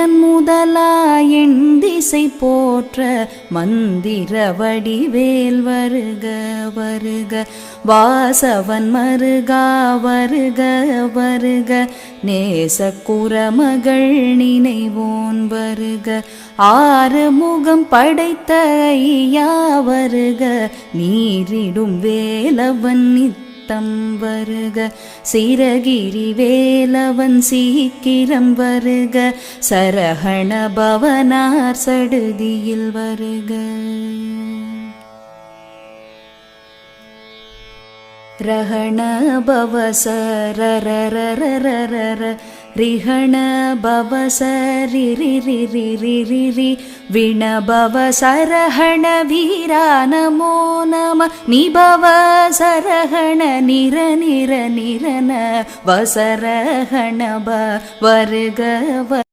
மன்னன் முதலா எண் திசை போற்ற மந்திர வடிவேல் வருக வருக. வாசவன் மருகா வருக வருக. நேச குரமகள் நினைவோன் வருக. ஆறு முகம் படைத்த ஐயா வருக. நீரிடும் வேலவன் நித்தம் வருக. சிரகிரி வேலவன் சீக்கிரம் வருக. சரஹண பவனார் சடுதியில் வருக. ரஹண பவசரரரரரர ரிஹண பவசரிரிரிரிரிரி விணபவ சரஹண வீரா நமோ நம. நிபவ சரஹண நிர நிர நிரன வசரஹணப வருக.